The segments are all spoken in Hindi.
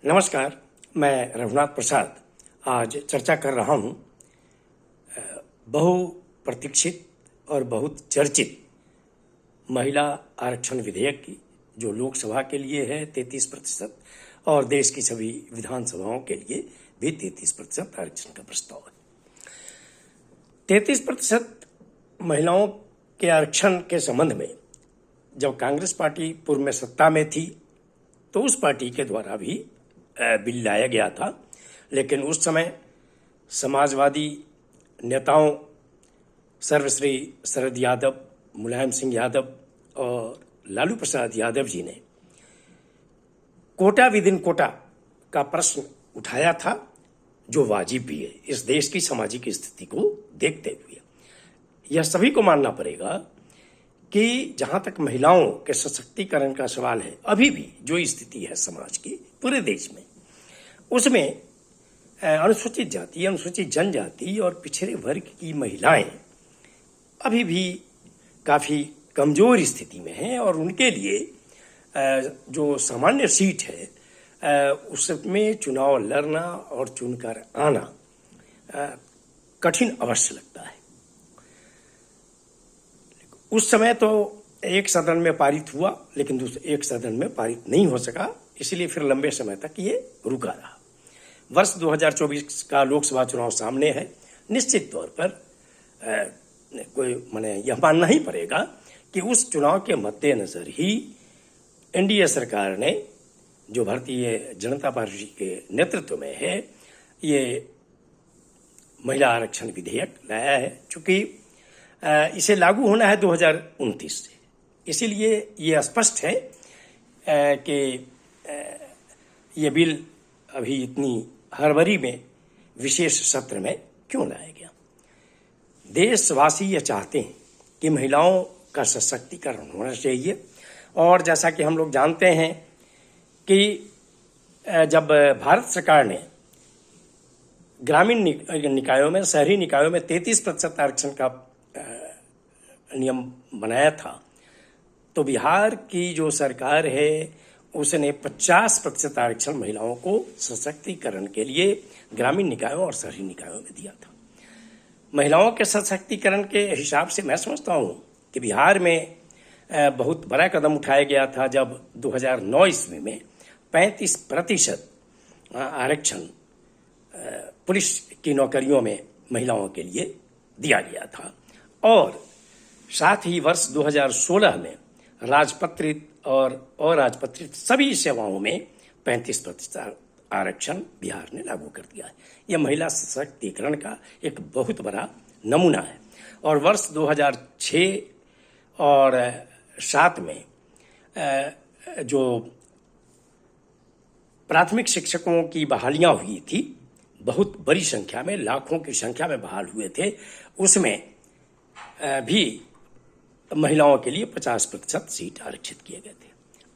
नमस्कार, मैं रघुनाथ प्रसाद आज चर्चा कर रहा हूँ बहुप्रतीक्षित और बहुत चर्चित महिला आरक्षण विधेयक की, जो लोकसभा के लिए है 33% और देश की सभी विधानसभाओं के लिए भी 33% आरक्षण का प्रस्ताव है। 33% महिलाओं के आरक्षण के संबंध में जब कांग्रेस पार्टी पूर्व में सत्ता में थी तो उस पार्टी के द्वारा भी बिल लाया गया था, लेकिन उस समय समाजवादी नेताओं सर्वश्री शरद यादव, मुलायम सिंह यादव और लालू प्रसाद यादव जी ने कोटा विद इन कोटा का प्रश्न उठाया था, जो वाजिब भी है इस देश की सामाजिक स्थिति को देखते हुए। यह सभी को मानना पड़ेगा कि जहां तक महिलाओं के सशक्तिकरण का सवाल है, अभी भी जो स्थिति है समाज की पूरे देश में, उसमें अनुसूचित जाति, अनुसूचित जनजाति और पिछड़े वर्ग की महिलाएं अभी भी काफ़ी कमज़ोर स्थिति में हैं और उनके लिए जो सामान्य सीट है उसमें चुनाव लड़ना और चुनकर आना कठिन अवश्य लगता है। उस समय तो एक सदन में पारित हुआ, लेकिन दूसरे एक सदन में पारित नहीं हो सका, इसलिए फिर लंबे समय तक ये रुका रहा। वर्ष 2024 का लोकसभा चुनाव सामने है। निश्चित तौर पर कोई यह मानना ही पड़ेगा कि उस चुनाव के मद्देनजर ही एनडीए सरकार ने, जो भारतीय जनता पार्टी के नेतृत्व में है, ये महिला आरक्षण विधेयक लाया है। चूंकि इसे लागू होना है 2029 से, इसीलिए ये स्पष्ट है कि ये बिल अभी इतनी हड़बड़ी में विशेष सत्र में क्यों लाया गया। देशवासी ये चाहते हैं कि महिलाओं का सशक्तिकरण होना चाहिए, और जैसा कि हम लोग जानते हैं कि जब भारत सरकार ने ग्रामीण निकायों में, शहरी निकायों में 33% आरक्षण का नियम बनाया था, तो बिहार की जो सरकार है उसने 50% आरक्षण महिलाओं को सशक्तिकरण के लिए ग्रामीण निकायों और शहरी निकायों में दिया था। महिलाओं के सशक्तिकरण के हिसाब से मैं समझता हूँ कि बिहार में बहुत बड़ा कदम उठाया गया था जब 2009 ईस्वी में 35% आरक्षण पुलिस की नौकरियों में महिलाओं के लिए दिया गया था, और साथ ही वर्ष 2016 में राजपत्रित और अराजपत्रित सभी सेवाओं में 35% आरक्षण बिहार ने लागू कर दिया है। यह महिला सशक्तिकरण का एक बहुत बड़ा नमूना है। और वर्ष 2006 और 2007 में जो प्राथमिक शिक्षकों की बहालियां हुई थी, बहुत बड़ी संख्या में, लाखों की संख्या में बहाल हुए थे, उसमें भी महिलाओं के लिए 50% सीट आरक्षित किए गए थे।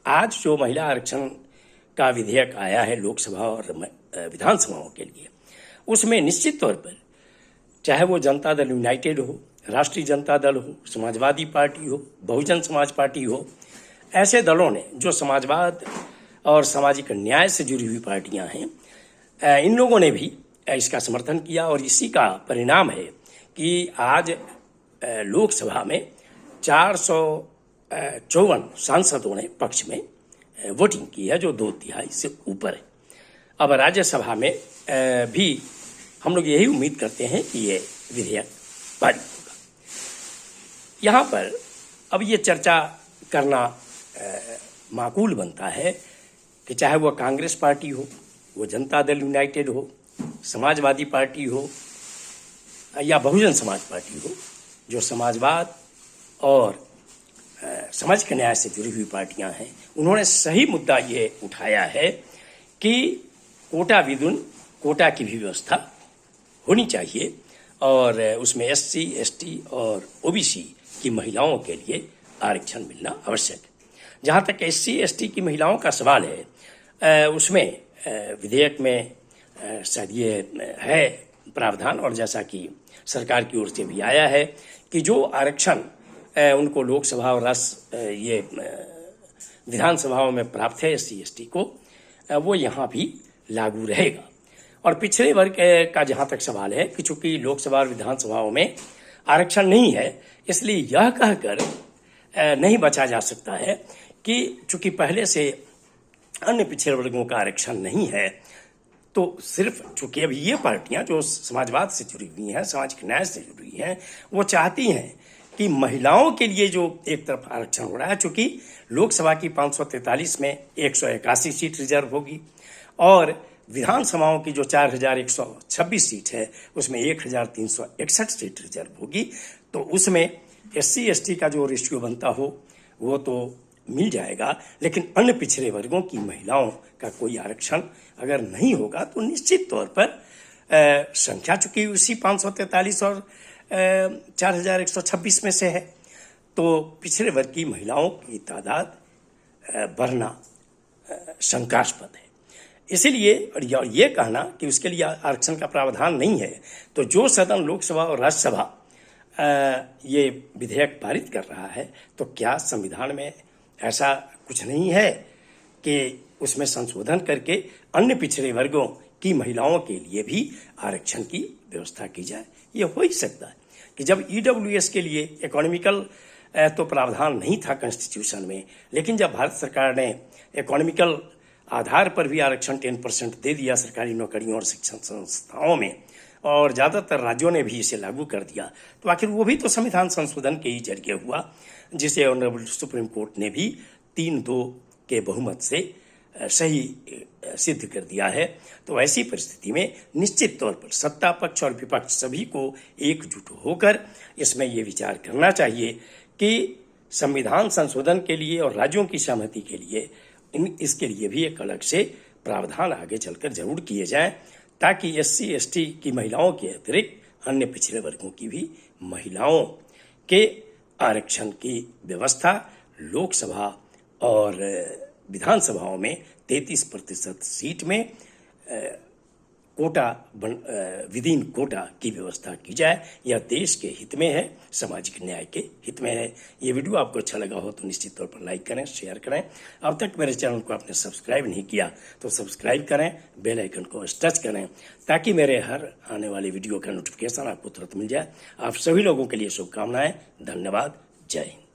आज जो महिला आरक्षण का विधेयक आया है लोकसभा और विधानसभाओं के लिए, उसमें निश्चित तौर पर चाहे वो जनता दल यूनाइटेड हो, राष्ट्रीय जनता दल हो, समाजवादी पार्टी हो, बहुजन समाज पार्टी हो, ऐसे दलों ने, जो समाजवाद और सामाजिक न्याय से जुड़ी हुई पार्टियां हैं, इन लोगों ने भी इसका समर्थन किया, और इसी का परिणाम है कि आज लोकसभा में 454 सांसदों ने पक्ष में वोटिंग की है, जो 2/3 से ऊपर है। अब राज्यसभा में भी हम लोग यही उम्मीद करते हैं कि ये विधेयक पारित होगा। यहाँ पर अब ये चर्चा करना माकूल बनता है कि चाहे वो कांग्रेस पार्टी हो, वो जनता दल यूनाइटेड हो, समाजवादी पार्टी हो या बहुजन समाज पार्टी हो, जो समाजवाद और सामाजिक न्याय से जुड़ी हुई पार्टियां हैं, उन्होंने सही मुद्दा ये उठाया है कि कोटा विदुन कोटा की भी व्यवस्था होनी चाहिए, और उसमें एससी, एसटी और ओबीसी की महिलाओं के लिए आरक्षण मिलना आवश्यक है। जहाँ तक एससी, एसटी की महिलाओं का सवाल है, उसमें विधेयक में शायद ये है प्रावधान, और जैसा कि सरकार की ओर से भी आया है कि जो आरक्षण उनको लोकसभा और ये विधानसभाओं में प्राप्त है एससी, एसटी को, वो यहाँ भी लागू रहेगा। और पिछड़े वर्ग का जहाँ तक सवाल है कि चूंकि लोकसभा और विधानसभाओं में आरक्षण नहीं है, इसलिए यह कहकर नहीं बचा जा सकता है कि चूंकि पहले से अन्य पिछड़े वर्गों का आरक्षण नहीं है, तो सिर्फ चूंकि अभी ये पार्टियां जो समाजवाद से जुड़ी हुई हैं, सामाजिक न्याय से जुड़ी हैं, वो चाहती हैं कि महिलाओं के लिए जो एक तरफ आरक्षण हो रहा है, चूंकि लोकसभा की 543 में 181 सीट रिजर्व होगी और विधानसभाओं की जो 4126 सीट है उसमें 1361 सीट रिजर्व होगी, तो उसमें SC/ST का जो रेशियो बनता हो वो तो मिल जाएगा, लेकिन अन्य पिछड़े वर्गों की महिलाओं का कोई आरक्षण अगर नहीं होगा तो निश्चित तौर पर संख्या चूंकि उसी 543 और 4126 में से है, तो पिछड़े वर्ग की महिलाओं की तादाद बढ़ना शंकास्पद है। इसीलिए और ये कहना कि उसके लिए आरक्षण का प्रावधान नहीं है, तो जो सदन लोकसभा और राज्यसभा ये विधेयक पारित कर रहा है, तो क्या संविधान में ऐसा कुछ नहीं है कि उसमें संशोधन करके अन्य पिछड़े वर्गों की महिलाओं के लिए भी आरक्षण की व्यवस्था की जाए? ये हो ही सकता है कि जब EWS के लिए इकोनॉमिकल तो प्रावधान नहीं था कॉन्स्टिट्यूशन में, लेकिन जब भारत सरकार ने इकोनॉमिकल आधार पर भी आरक्षण 10% दे दिया सरकारी नौकरियों और शिक्षण संस्थाओं में, और ज़्यादातर राज्यों ने भी इसे लागू कर दिया, तो आखिर वो भी तो संविधान संशोधन के ही जरिए हुआ, जिसे ऑनरेबल सुप्रीम कोर्ट ने भी 3-2 के बहुमत से सही सिद्ध कर दिया है। तो ऐसी परिस्थिति में निश्चित तौर पर सत्ता पक्ष और विपक्ष सभी को एकजुट होकर इसमें ये विचार करना चाहिए कि संविधान संशोधन के लिए और राज्यों की सहमति के लिए इसके लिए भी एक अलग से प्रावधान आगे चलकर जरूर किए जाएं, ताकि SC/ST की महिलाओं के अतिरिक्त अन्य पिछड़े वर्गों की भी महिलाओं के आरक्षण की व्यवस्था लोकसभा और विधानसभाओं में 33% सीट में कोटा विदिन कोटा की व्यवस्था की जाए। यह देश के हित में है, सामाजिक न्याय के हित में है। ये वीडियो आपको अच्छा लगा हो तो निश्चित तौर पर लाइक करें, शेयर करें। अब तक मेरे चैनल को आपने सब्सक्राइब नहीं किया तो सब्सक्राइब करें, बेल आइकन को टच करें, ताकि मेरे हर आने वाले वीडियो का नोटिफिकेशन आपको तुरंत मिल जाए। आप सभी लोगों के लिए शुभकामनाएं। धन्यवाद। जय हिंद।